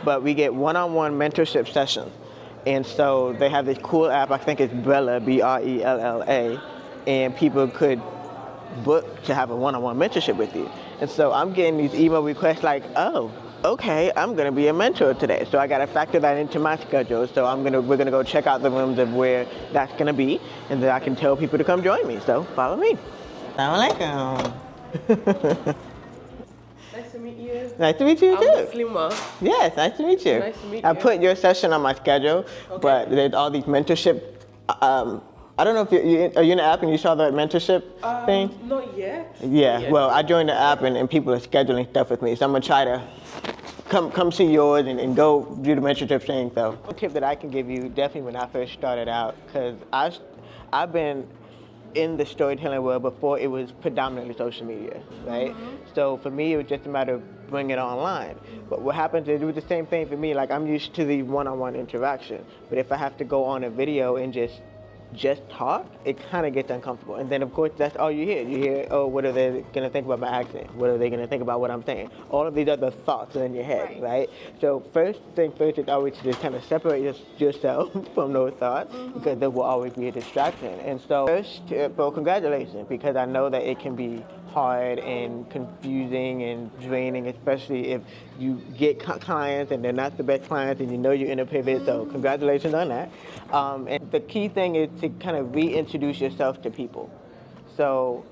but we get one-on-one mentorship sessions. And so they have this cool app, I think it's Brella, B-R-E-L-L-A, and people could book to have a one-on-one mentorship with you. And so I'm getting these email requests like, oh, okay, I'm gonna be a mentor today. So I gotta factor that into my schedule. So we're gonna go check out the rooms of where that's gonna be, and then I can tell people to come join me. So follow me. Assalamu alaikum. Nice to meet you. Nice to meet you too. I'm Muslima. Yes, nice to meet you. Nice to meet you. I put your session on my schedule, Okay. but there's all these mentorship. I don't know if are you in the app and you saw that mentorship thing? Not yet. Yeah. Well, I joined the app and people are scheduling stuff with me, so I'm gonna try to come see yours and go do the mentorship thing. So, one tip that I can give you, definitely when I first started out, because I've been in the storytelling world before it was predominantly social media, right? Mm-hmm. So for me, it was just a matter of bringing it online. But what happens is it was the same thing for me. Like, I'm used to the one-on-one interaction, but if I have to go on a video and just talk, it kind of gets uncomfortable. And then of course that's all you hear. You hear, oh, what are they gonna think about my accent? What are they gonna think about what I'm saying? All of these other thoughts are in your head, right? So first thing first is always to just kind of separate yourself from those thoughts, because there will always be a distraction. And so first, well, congratulations, because I know that it can be hard and confusing and draining, especially if you get clients and they're not the best clients and you know you're in a pivot, so congratulations on that. And the key thing is to kind of reintroduce yourself to people. So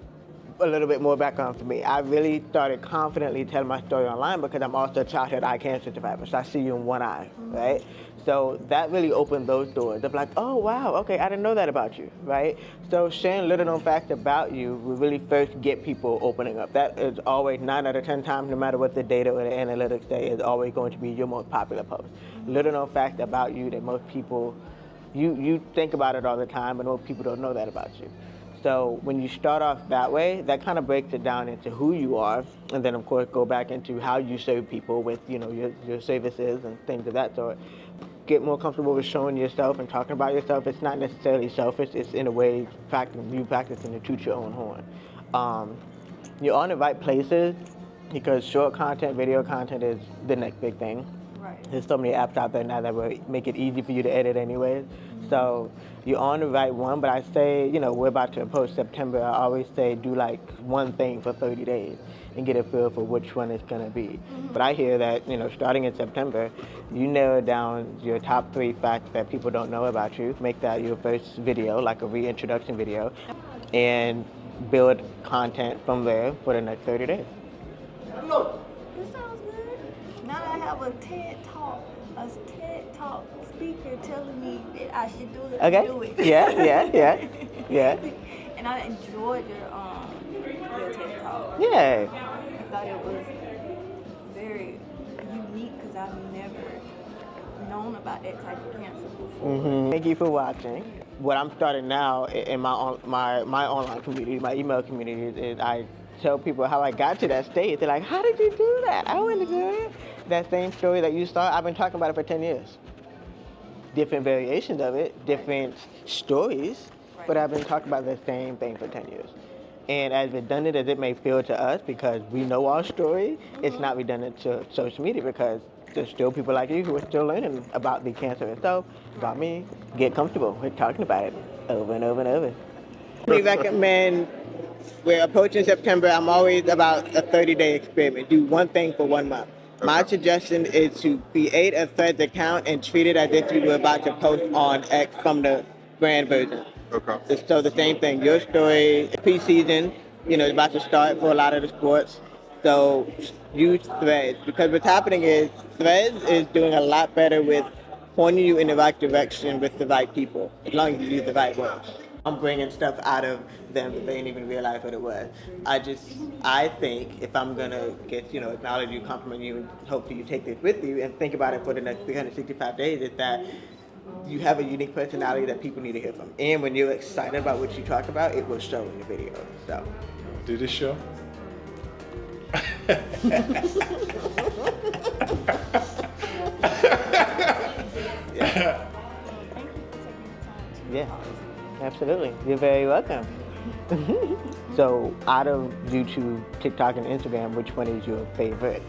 a little bit more background for me. I really started confidently telling my story online because I'm also a childhood eye cancer survivor, so I see you in one eye, right? So that really opened those doors. They're like, oh wow, okay, I didn't know that about you, right? So sharing little known facts about you will really first get people opening up. That is always 9 out of 10 times, no matter what the data or the analytics say, is always going to be your most popular post. Little known facts about you that most people, you think about it all the time, but most people don't know that about you. So when you start off that way, that kind of breaks it down into who you are, and then of course go back into how you serve people with, you know, your services and things of that sort. Get more comfortable with showing yourself and talking about yourself. It's not necessarily selfish. It's in a way you practicing to toot your own horn. You're on the right places because short content, video content is the next big thing. Right. There's so many apps out there now that will make it easy for you to edit anyways. So you're on the right one, but I say, you know, we're about to approach September. I always say do like one thing for 30 days and get a feel for which one it's gonna be. But I hear that, you know, starting in September, you narrow down your top 3 facts that people don't know about you, make that your first video, like a reintroduction video, and build content from there for the next 30 days. This sounds good. Now I have a TED Talk speaker telling me that I should do it. Okay. Do it. Yeah. And I enjoyed your TED Talk. Yeah. I thought it was very unique because I've never known about that type of cancer before. Thank you for watching. What I'm starting now in my online community, my email community, is I tell people how I got to that state. They're like, how did you do that? I want to do it. That same story that you saw, I've been talking about it for 10 years. Different variations of it, different stories, but I've been talking about the same thing for 10 years. And as redundant as it may feel to us, because we know our story, it's not redundant to social media because there's still people like you who are still learning about the cancer itself, about me. Get comfortable with talking about it over and over and over. We recommend, we're approaching September, I'm always about a 30-day experiment. Do one thing for 1 month. My suggestion is to create a Threads account and treat it as if you were about to post on X from the brand version. Okay. So the same thing, your story, pre-season, you know, is about to start for a lot of the sports. So use Threads, because what's happening is Threads is doing a lot better with pointing you in the right direction with the right people, as long as you use the right words. I'm bringing stuff out of them that they didn't even realize what it was. I think if I'm gonna get, you know, acknowledge you, compliment you, and hopefully you take this with you and think about it for the next 365 days, is that you have a unique personality that people need to hear from. And when you're excited about what you talk about, it will show in the video, so. Did it show? Yeah, absolutely. You're very welcome. So out of YouTube, TikTok, and Instagram, which one is your favorite?